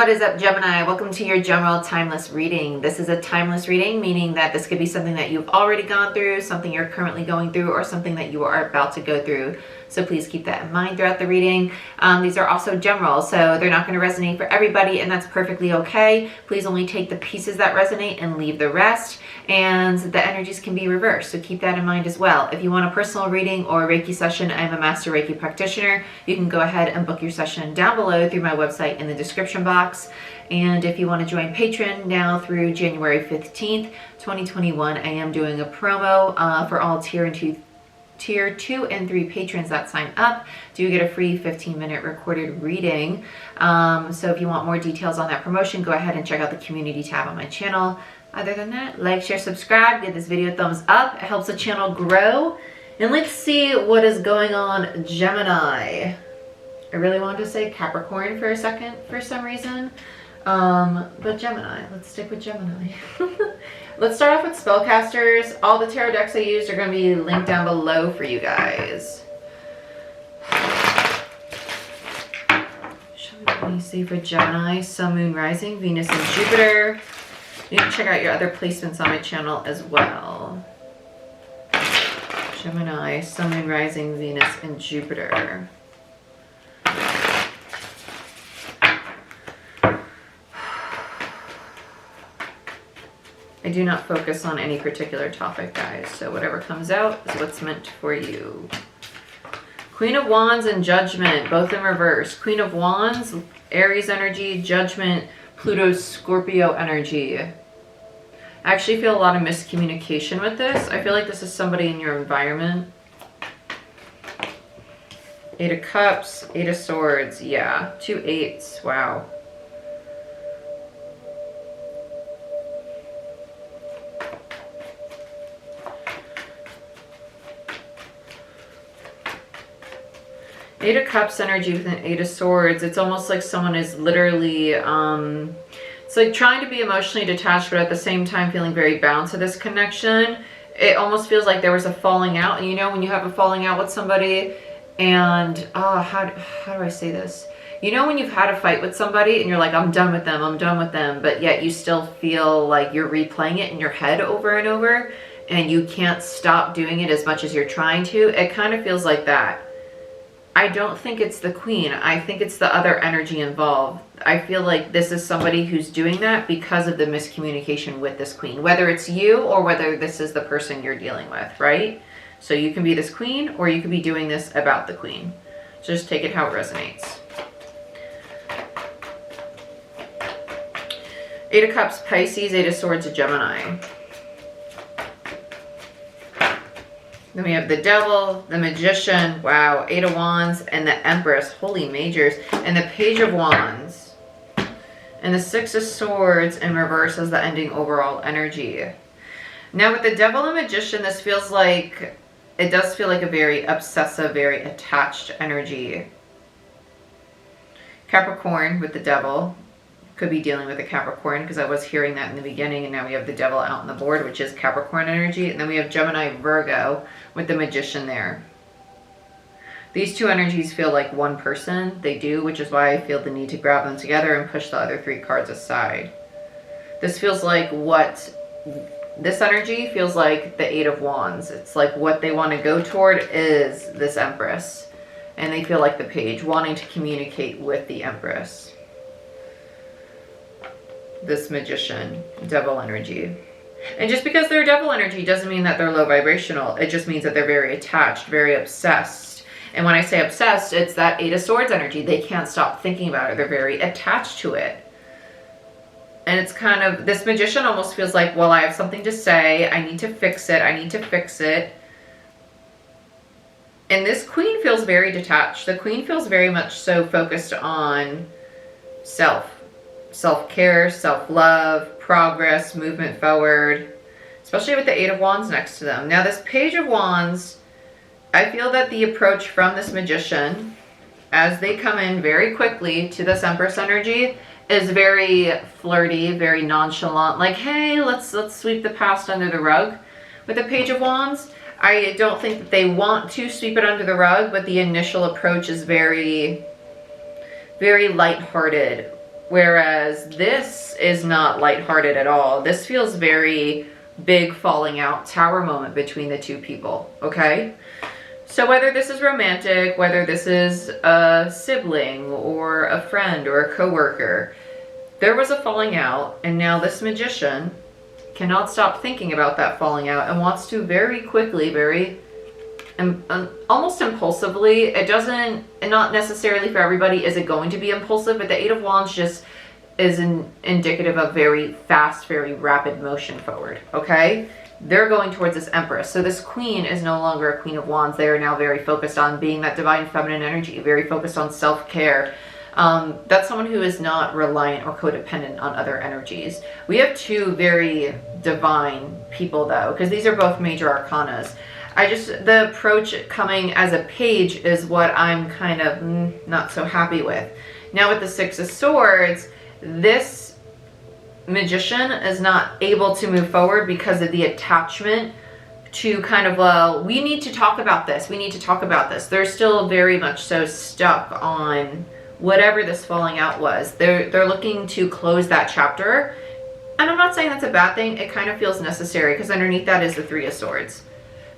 What is up, Gemini? Welcome to your general timeless reading. This is a timeless reading, meaning that this could be something that you've already gone through, something you're currently going through, or something that you are about to go through. So please keep that in mind throughout the reading. These are also general, so they're not going to resonate for everybody, and that's perfectly okay. Please only take the pieces that resonate and leave the rest, and the energies can be reversed, so keep that in mind as well. If you want a personal reading or a Reiki session, I'm a master Reiki practitioner. You can go ahead and book your session down below through my website in the description box. And if you want to join Patreon now through January 15th, 2021, I am doing a promo for all Tier 2 and 3 patrons that sign up. Do you get a free 15-minute recorded reading. So if you want more details on that promotion, go ahead and check out the community tab on my channel. Other than that, like, share, subscribe, give this video a thumbs up. It helps the channel grow. And let's see what is going on, Gemini. I really wanted to say Capricorn for a second for some reason. But Gemini, let's stick with Gemini. Let's start off with spellcasters. All the tarot decks I used are going to be linked down below for you guys. Let me see for Gemini, Sun, Moon, Rising, Venus, and Jupiter. You can check out your other placements on my channel as well. Gemini, Sun, Moon, Rising, Venus, and Jupiter. I do not focus on any particular topic, guys, so whatever comes out is what's meant for you. Queen of Wands and Judgment, both in reverse. Queen of Wands, Aries energy, Judgment, Pluto's Scorpio energy. I actually feel a lot of miscommunication with this. I feel like this is somebody in your environment. 8 of Cups, 8 of Swords, yeah. 2 8s, wow. Eight of Cups energy with an 8 of Swords. It's almost like someone is literally, it's like trying to be emotionally detached, but at the same time feeling very bound to this connection. It almost feels like there was a falling out. And you know when you have a falling out with somebody and, how do I say this? You know when you've had a fight with somebody and you're like, I'm done with them, but yet you still feel like you're replaying it in your head over and over and you can't stop doing it as much as you're trying to. It kind of feels like that. I don't think it's the Queen. I think it's the other energy involved. I feel like this is somebody who's doing that because of the miscommunication with this Queen, whether it's you or whether this is the person you're dealing with, right? So you can be this Queen or you could be doing this about the Queen. So just take it how it resonates. 8 of Cups, Pisces, 8 of Swords, Gemini. Then we have the Devil, the Magician, wow, 8 of Wands, and the Empress, holy majors, and the Page of Wands. And the 6 of Swords in reverse as the ending overall energy. Now with the Devil and Magician, this feels like, it does feel like a very obsessive, very attached energy. Capricorn with the Devil. Could be dealing with a Capricorn because I was hearing that in the beginning, and now we have the Devil out on the board, which is Capricorn energy. And then we have Gemini, Virgo with the Magician there. These two energies feel like one person. They do, which is why I feel the need to grab them together and push the other 3 cards aside. This feels like this energy feels like the 8 of Wands. It's like what they want to go toward is this Empress. And they feel like the Page, wanting to communicate with the Empress. This Magician, Devil energy. And just because they're Devil energy doesn't mean that they're low vibrational. It just means that they're very attached, very obsessed. And when I say obsessed, it's that 8 of Swords energy. They can't stop thinking about it. They're very attached to it. And it's kind of, this Magician almost feels like, well, I have something to say. I need to fix it. I need to fix it. And this Queen feels very detached. The Queen feels very much so focused on self-care, self-love, progress, movement forward, especially with the 8 of Wands next to them. Now this Page of Wands, I feel that the approach from this Magician, as they come in very quickly to this Empress energy, is very flirty, very nonchalant, like, hey, let's sweep the past under the rug. With the Page of Wands, I don't think that they want to sweep it under the rug, but the initial approach is very, very lighthearted. Whereas this is not lighthearted at all. This feels very big falling out tower moment between the two people, okay? So whether this is romantic, whether this is a sibling or a friend or a coworker, there was a falling out, and now this magician cannot stop thinking about that falling out and wants to very quickly, almost impulsively. It doesn't, and not necessarily for everybody is it going to be impulsive, but the Eight of Wands just is indicative of very fast, very rapid motion forward, okay? They're going towards this Empress. So this Queen is no longer a Queen of Wands. They are now very focused on being that divine feminine energy, very focused on self-care. That's someone who is not reliant or codependent on other energies. We have two very divine people though, because these are both major arcanas. The approach coming as a page is what I'm kind of not so happy with. Now with the Six of Swords, this magician is not able to move forward because of the attachment to kind of, well, we need to talk about this. We need to talk about this. They're still very much so stuck on whatever this falling out was. They're looking to close that chapter. And I'm not saying that's a bad thing. It kind of feels necessary because underneath that is the Three of Swords.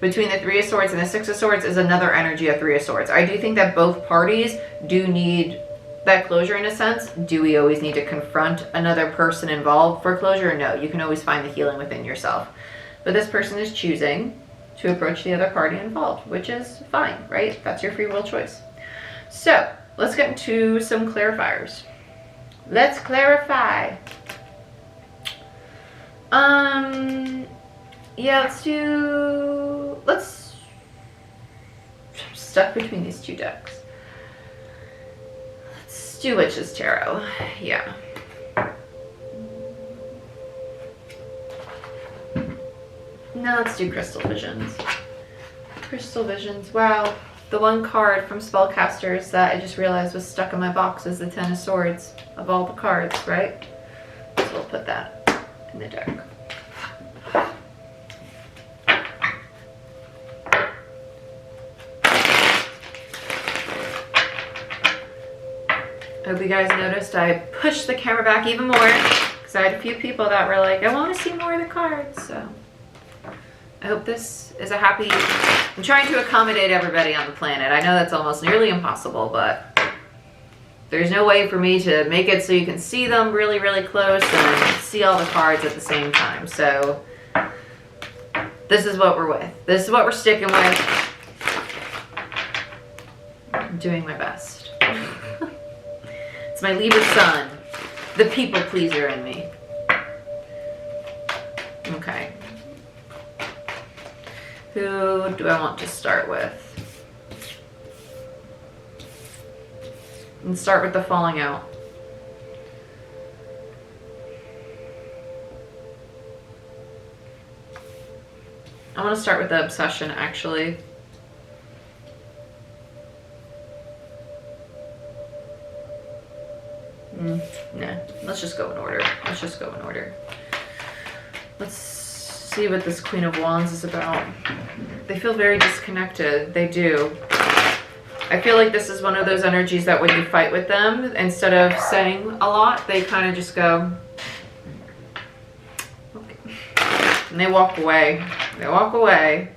Between the Three of Swords and the Six of Swords is another energy of Three of Swords. I do think that both parties do need that closure in a sense. Do we always need to confront another person involved for closure? No, you can always find the healing within yourself. But this person is choosing to approach the other party involved, which is fine, right? That's your free will choice. So let's get into some clarifiers. Let's clarify. Yeah, I'm stuck between these two decks. Let's do Witch's Tarot. Yeah. Now let's do Crystal Visions. Crystal Visions. Wow. The one card from Spellcasters that I just realized was stuck in my box is the Ten of Swords of all the cards, right? So we'll put that in the deck. I hope you guys noticed I pushed the camera back even more because I had a few people that were like, I want to see more of the cards. So I hope this is a happy... I'm trying to accommodate everybody on the planet. I know that's almost nearly impossible, but there's no way for me to make it so you can see them really, really close and see all the cards at the same time. So this is what we're with. This is what we're sticking with. I'm doing my best. It's my Libra sun, the people pleaser in me. Okay. Who do I want to start with? Let's start with the falling out. I want to start with the obsession, actually. Nah, let's just go in order. Let's just go in order. Let's see what this Queen of Wands is about. They feel very disconnected. They do. I feel like this is one of those energies that when you fight with them, instead of saying a lot, they kind of just go, okay. And they walk away. They walk away.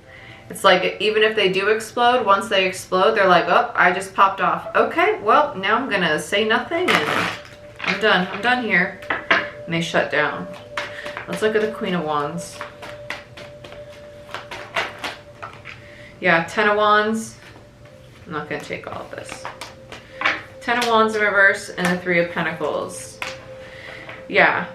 It's like, even if they do explode, once they explode, they're like, oh, I just popped off. Okay, well, now I'm going to say nothing and I'm done. I'm done here. And they shut down. Let's look at the Queen of Wands. Yeah, Ten of Wands. I'm not going to take all of this. Ten of Wands in reverse and the Three of Pentacles. Yeah,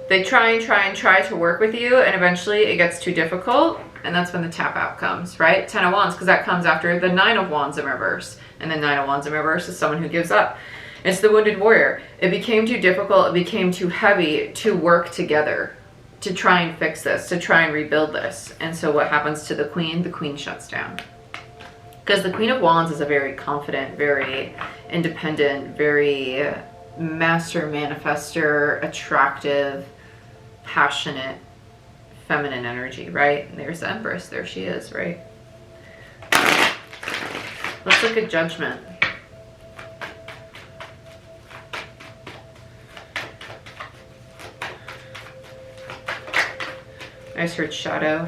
they try to work with you, and eventually it gets too difficult, and that's when the tap out comes, right? Ten of Wands, because that comes after the Nine of Wands in reverse. And the Nine of Wands in reverse is someone who gives up. It's the wounded warrior. It became too difficult, it became too heavy to work together to try and fix this, to try and rebuild this. And so what happens to the Queen? The Queen shuts down. Because the Queen of Wands is a very confident, very independent, very master manifester, attractive, passionate, feminine energy, right? And there's the Empress. There she is, right? Let's look at Judgment. I just heard shadow.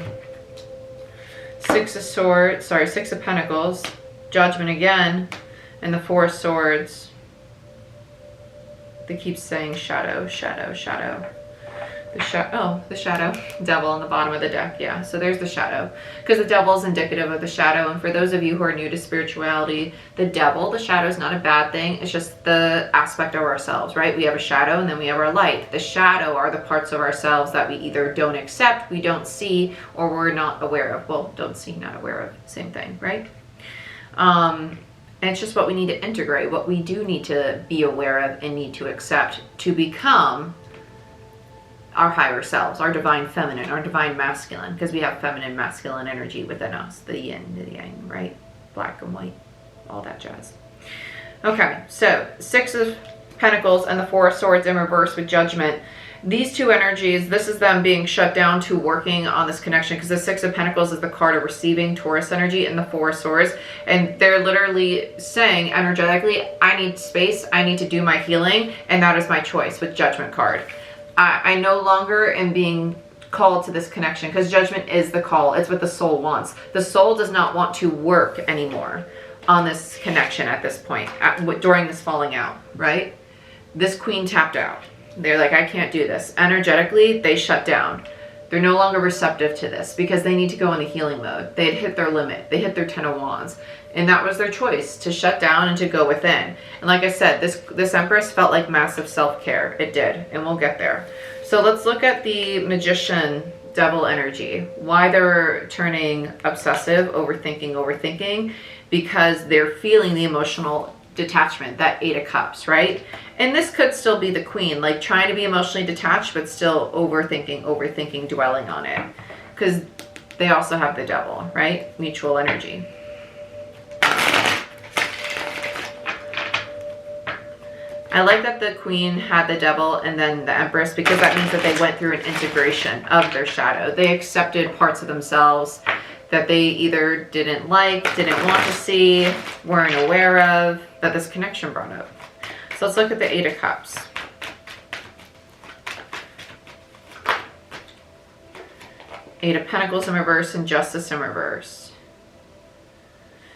Six of Swords, sorry, Six of Pentacles, Judgment again, and the Four of Swords. They keep saying shadow, shadow, shadow. The shadow. Devil on the bottom of the deck, yeah. So there's the shadow. Because the devil is indicative of the shadow. And for those of you who are new to spirituality, the devil, the shadow is not a bad thing. It's just the aspect of ourselves, right? We have a shadow and then we have our light. The shadow are the parts of ourselves that we either don't accept, we don't see, or we're not aware of. Well, don't see, not aware of. Same thing, right? And it's just what we need to integrate, what we do need to be aware of and need to accept to become our higher selves, our divine feminine, our divine masculine, because we have feminine, masculine energy within us, the yin, the yang, right? Black and white, all that jazz. Okay, so Six of Pentacles and the Four of Swords in reverse with Judgment. These two energies, this is them being shut down to working on this connection, because the Six of Pentacles is the card of receiving Taurus energy, and the Four of Swords, and they're literally saying energetically, I need space, I need to do my healing, and that is my choice with Judgment card. I no longer am being called to this connection, because Judgment is the call. It's what the soul wants. The soul does not want to work anymore on this connection at this point, during this falling out, right? This Queen tapped out. They're like, I can't do this. Energetically, they shut down. They're no longer receptive to this because they need to go into healing mode. They had hit their limit. They hit their 10 of Wands. And that was their choice, to shut down and to go within. And like I said, this Empress felt like massive self-care. It did, and we'll get there. So let's look at the Magician Devil energy. Why they're turning obsessive, overthinking, because they're feeling the emotional detachment, that Eight of Cups, right? And this could still be the Queen, like trying to be emotionally detached, but still overthinking, dwelling on it. Because they also have the Devil, right? Mutual energy. I like that the Queen had the Devil and then the Empress, because that means that they went through an integration of their shadow. They accepted parts of themselves that they either didn't like, didn't want to see, weren't aware of, that this connection brought up. So let's look at the Eight of Cups. Eight of Pentacles in reverse and Justice in reverse.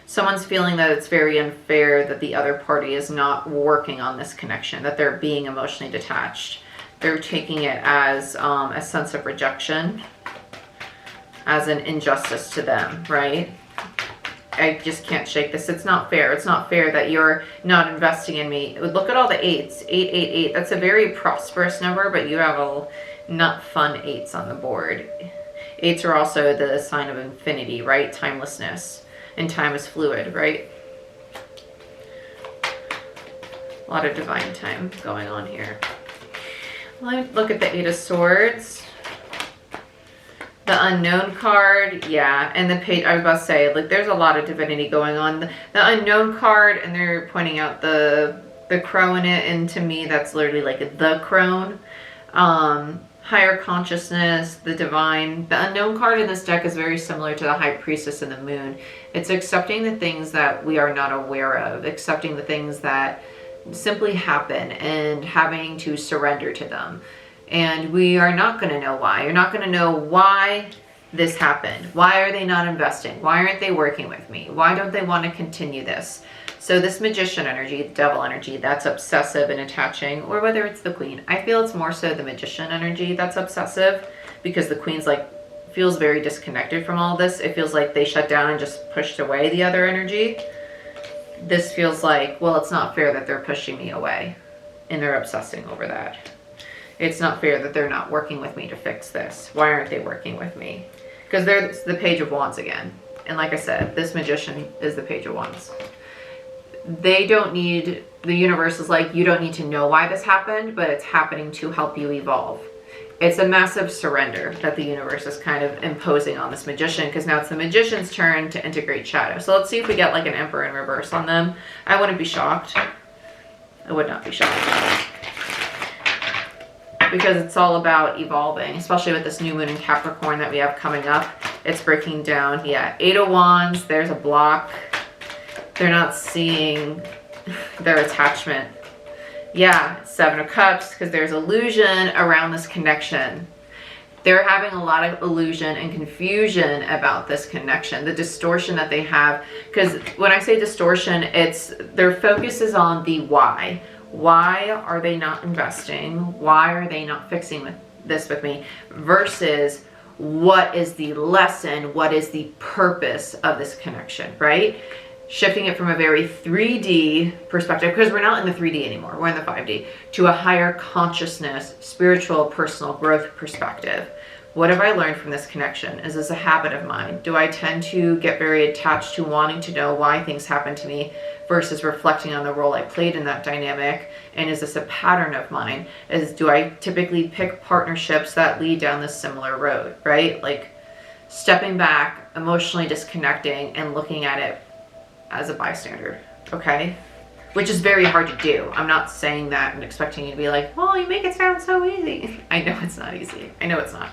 Someone's feeling that it's very unfair that the other party is not working on this connection, that they're being emotionally detached. They're taking it as a sense of rejection, as an injustice to them, right? I just can't shake this. It's not fair. It's not fair that you're not investing in me. Look at all the eights. 888. That's a very prosperous number, but you have a not fun eights on the board. Eights are also the sign of infinity, right? Timelessness. And time is fluid, right? A lot of divine time going on here. Let's look at the Eight of Swords. The Unknown card, yeah, and the Page, I was about to say, like, there's a lot of divinity going on. The Unknown card, and they're pointing out the crow in it, and to me, that's literally like the crone. Higher consciousness, the divine. The Unknown card in this deck is very similar to the High Priestess and the Moon. It's accepting the things that we are not aware of, accepting the things that simply happen and having to surrender to them. And we are not going to know why. You're not going to know why this happened. Why are they not investing? Why aren't they working with me? Why don't they want to continue this? So this Magician energy, Devil energy, that's obsessive and attaching, or whether it's the Queen. I feel it's more so the Magician energy that's obsessive, because the Queen's like, feels very disconnected from all this. It feels like they shut down and just pushed away the other energy. This feels like, well, it's not fair that they're pushing me away and they're obsessing over that. It's not fair that they're not working with me to fix this. Why aren't they working with me? Because they're the Page of Wands again. And like I said, this Magician is the Page of Wands. They don't need, the universe is like, you don't need to know why this happened, but it's happening to help you evolve. It's a massive surrender that the universe is kind of imposing on this Magician, because now it's the Magician's turn to integrate shadow. So let's see if we get like an Emperor in reverse on them. I wouldn't be shocked. I would not be shocked. Because it's all about evolving, especially with this new moon in Capricorn that we have coming up. It's breaking down. Yeah, Eight of Wands, there's a block. They're not seeing their attachment. Yeah, Seven of Cups, because there's illusion around this connection. They're having a lot of illusion and confusion about this connection, the distortion that they have. Because when I say distortion, it's their focus is on the why. Why are they not investing? Why are they not fixing this with me? Versus what is the lesson? What is the purpose of this connection, right? Shifting it from a very 3D perspective, because we're not in the 3D anymore, we're in the 5D, to a higher consciousness, spiritual, personal growth perspective. What have I learned from this connection? Is this a habit of mine? Do I tend to get very attached to wanting to know why things happen to me versus reflecting on the role I played in that dynamic? And is this a pattern of mine? Do I typically pick partnerships that lead down this similar road, right? Like stepping back, emotionally disconnecting, and looking at it as a bystander, okay? Which is very hard to do. I'm not saying that and expecting you to be like, well, you make it sound so easy. I know it's not easy. I know it's not.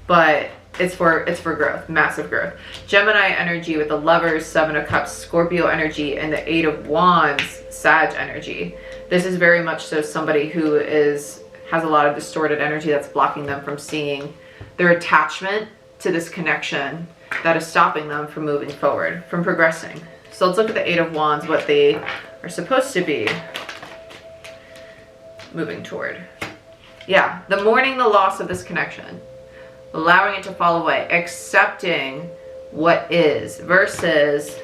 But it's for growth, massive growth. Gemini energy with the Lovers, 7 of Cups, Scorpio energy, and the 8 of Wands, Sag energy. This is very much so somebody who has a lot of distorted energy that's blocking them from seeing their attachment to this connection that is stopping them from moving forward, from progressing. So let's look at the 8 of Wands, what they are supposed to be moving toward. Yeah, the mourning the loss of this connection. Allowing it to fall away, accepting what is versus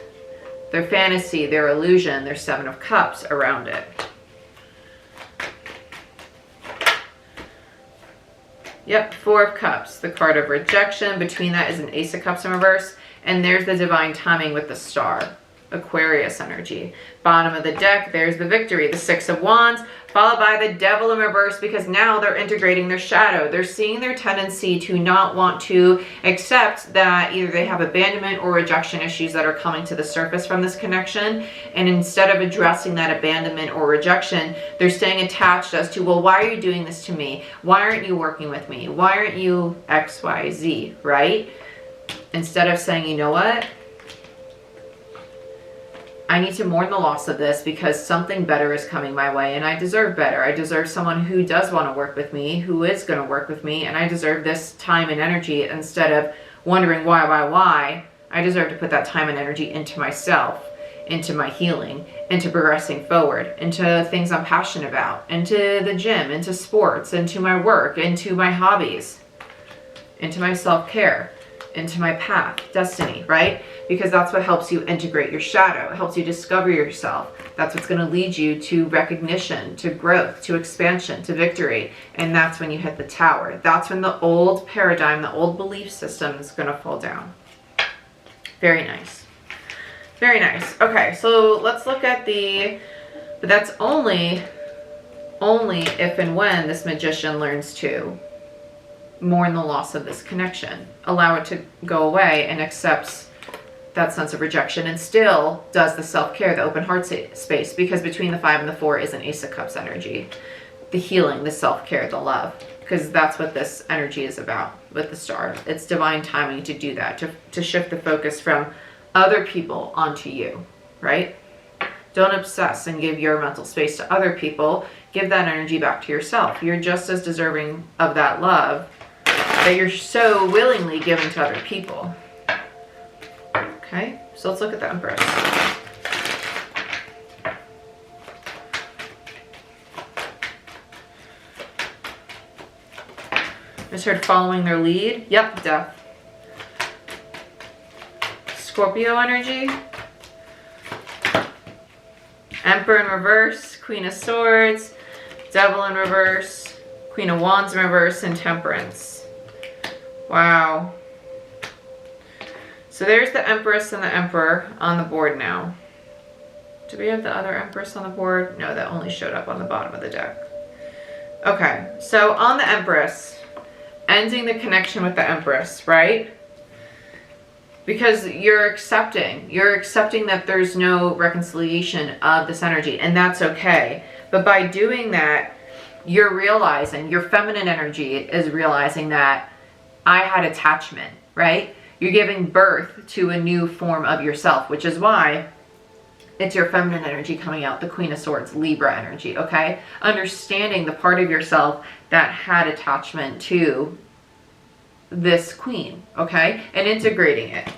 their fantasy, their illusion, their 7 of Cups around it. Yep, 4 of Cups, the card of rejection. Between that is an Ace of Cups in reverse. And there's the divine timing with the star, Aquarius energy. Bottom of the deck, there's the victory, the 6 of Wands, followed by the Devil in reverse, because now they're integrating their shadow. They're seeing their tendency to not want to accept that either they have abandonment or rejection issues that are coming to the surface from this connection. And instead of addressing that abandonment or rejection, they're staying attached as to, well, why are you doing this to me? Why aren't you working with me? Why aren't you X, Y, Z, right? Instead of saying, you know what? I need to mourn the loss of this because something better is coming my way and I deserve better. I deserve someone who does want to work with me, who is going to work with me, and I deserve this time and energy. Instead of wondering why, I deserve to put that time and energy into myself, into my healing, into progressing forward, into things I'm passionate about, into the gym, into sports, into my work, into my hobbies, into my self-care, into my path, destiny, right? Because that's what helps you integrate your shadow. It helps you discover yourself. That's what's going to lead you to recognition, to growth, to expansion, to victory. And that's when you hit the tower. That's when the old paradigm, the old belief system is going to fall down. Very nice. Very nice. Okay, so let's look at but that's only if and when this magician learns to mourn the loss of this connection, allow it to go away, and accepts that sense of rejection, and still does the self-care, the open heart space, because between the 5 and the 4 is an Ace of Cups energy, the healing, the self-care, the love, because that's what this energy is about with the star. It's divine timing to do that, to shift the focus from other people onto you, right? Don't obsess and give your mental space to other people. Give that energy back to yourself. You're just as deserving of that love that you're so willingly giving to other people. Okay, so let's look at the Empress. Just heard following their lead. Yep, death. Scorpio energy. Emperor in reverse, Queen of Swords, Devil in reverse, Queen of Wands in reverse, and Temperance. Wow. So there's the Empress and the Emperor on the board now. Do we have the other Empress on the board? No, that only showed up on the bottom of the deck. Okay, so on the Empress, ending the connection with the Empress, right? Because you're accepting that there's no reconciliation of this energy, and that's okay. But by doing that, you're realizing, your feminine energy is realizing that I had attachment, right? You're giving birth to a new form of yourself, which is why it's your feminine energy coming out, the Queen of Swords, Libra energy, okay? Understanding the part of yourself that had attachment to this queen, okay, and integrating it.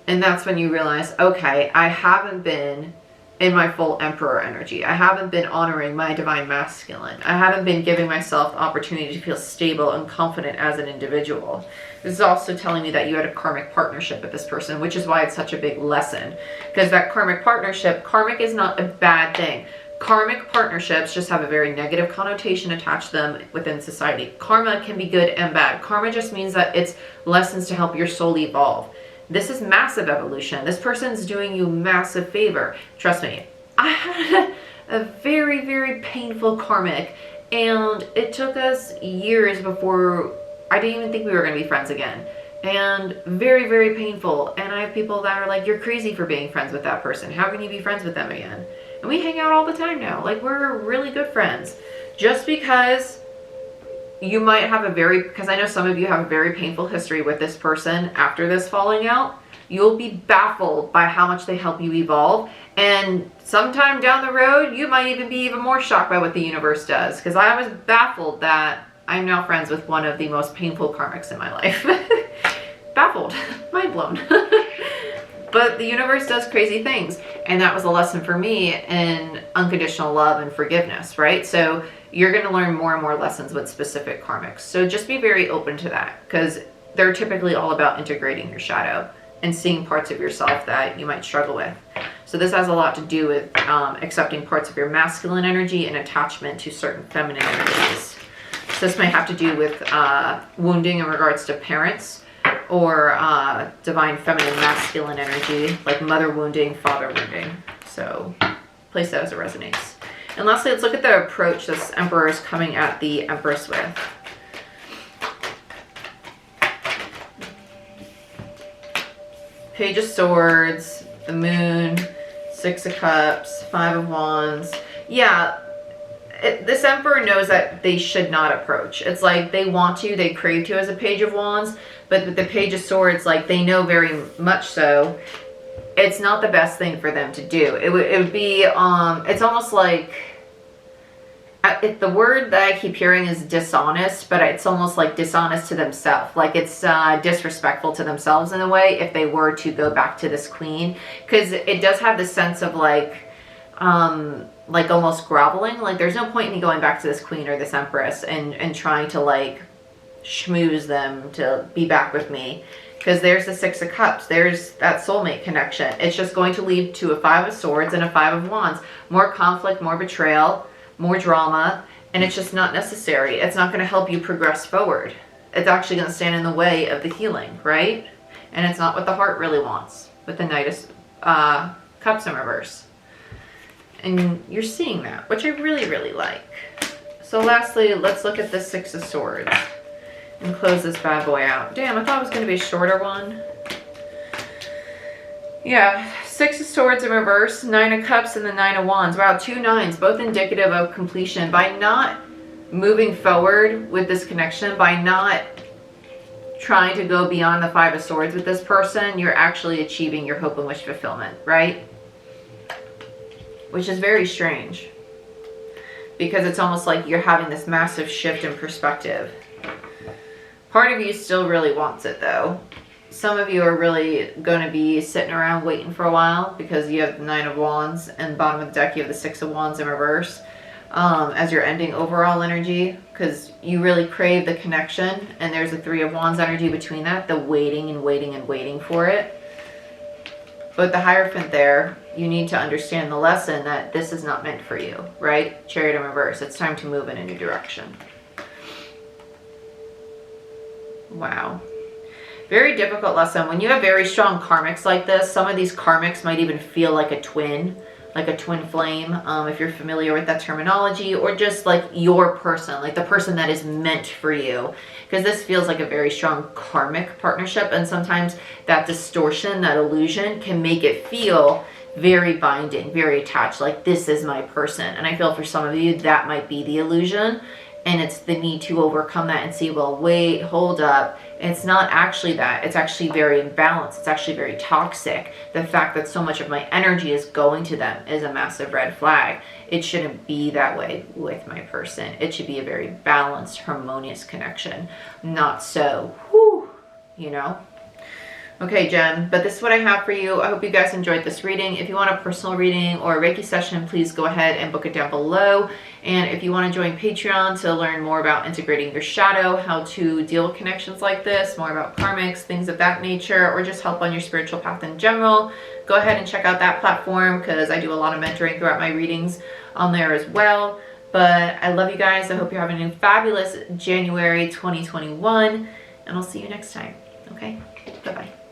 And that's when you realize, okay, I haven't been in my full emperor energy. I haven't been honoring my divine masculine. I haven't been giving myself the opportunity to feel stable and confident as an individual. This is also telling me that you had a karmic partnership with this person, which is why it's such a big lesson. Because that karmic partnership, karmic is not a bad thing. Karmic partnerships just have a very negative connotation attached to them within society. Karma can be good and bad. Karma just means that it's lessons to help your soul evolve. This is massive evolution. This person's doing you massive favor. Trust me, I had a very, very painful karmic, and it took us years before I didn't even think we were going to be friends again. And very, very painful. And I have people that are like, you're crazy for being friends with that person. How can you be friends with them again? And we hang out all the time now. Like, we're really good friends. Just because you might have because I know some of you have a very painful history with this person after this falling out, you'll be baffled by how much they help you evolve. And sometime down the road, you might even be even more shocked by what the universe does. Because I was baffled that I'm now friends with one of the most painful karmics in my life. Baffled, mind blown. But the universe does crazy things. And that was a lesson for me in unconditional love and forgiveness, right? So you're going to learn more and more lessons with specific karmics. So just be very open to that, because they're typically all about integrating your shadow and seeing parts of yourself that you might struggle with. So this has a lot to do with accepting parts of your masculine energy and attachment to certain feminine energies. So this might have to do with wounding in regards to parents, or divine feminine masculine energy, like mother wounding, father wounding. So place that as it resonates. And lastly, let's look at the approach this Emperor is coming at the Empress with. Page of Swords, the Moon, Six of Cups, Five of Wands. Yeah, this Emperor knows that they should not approach. It's like they want to, they crave to as a Page of Wands, but with the Page of Swords, like they know very much so, it's not the best thing for them to do. It would be, it's almost like, the word that I keep hearing is dishonest, but it's almost like dishonest to themselves. Like it's disrespectful to themselves in a way if they were to go back to this queen. Because it does have the sense of like almost groveling. Like there's no point in me going back to this queen or this empress and trying to like schmooze them to be back with me. Because there's the Six of Cups. There's that soulmate connection. It's just going to lead to a Five of Swords and a Five of Wands. More conflict, more betrayal, more drama, and it's just not necessary. It's not going to help you progress forward. It's actually going to stand in the way of the healing, right? And it's not what the heart really wants with the Knight of Cups in reverse. And you're seeing that, which I really, really like. So lastly, let's look at the Six of Swords and close this bad boy out. Damn, I thought it was going to be a shorter one. Yeah, Six of Swords in reverse, Nine of Cups, and the Nine of Wands. Wow, two nines, both indicative of completion. By not moving forward with this connection, by not trying to go beyond the Five of Swords with this person, you're actually achieving your hope and wish fulfillment, right? Which is very strange, because it's almost like you're having this massive shift in perspective. Part of you still really wants it though. Some of you are really going to be sitting around waiting for a while, because you have the Nine of Wands, and bottom of the deck you have the Six of Wands in reverse as your ending overall energy, because you really crave the connection, and there's a Three of Wands energy between that, the waiting and waiting and waiting for it. But the Hierophant there, you need to understand the lesson that this is not meant for you, right? Chariot in reverse. It's time to move in a new direction. Wow. Very difficult lesson. When you have very strong karmics like this, some of these karmics might even feel like a twin flame, if you're familiar with that terminology, or just like your person, like the person that is meant for you. Because this feels like a very strong karmic partnership, and sometimes that distortion, that illusion can make it feel very binding, very attached, like this is my person. And I feel for some of you that might be the illusion. And it's the need to overcome that and see, well, wait, hold up. It's not actually that. It's actually very imbalanced. It's actually very toxic. The fact that so much of my energy is going to them is a massive red flag. It shouldn't be that way with my person. It should be a very balanced, harmonious connection. Not so, whew, you know? Okay, Jen, but this is what I have for you. I hope you guys enjoyed this reading. If you want a personal reading or a Reiki session, please go ahead and book it down below. And if you want to join Patreon to learn more about integrating your shadow, how to deal with connections like this, more about karmics, things of that nature, or just help on your spiritual path in general, go ahead and check out that platform because I do a lot of mentoring throughout my readings on there as well. But I love you guys. I hope you're having a fabulous January 2021, and I'll see you next time. Okay? Bye-bye.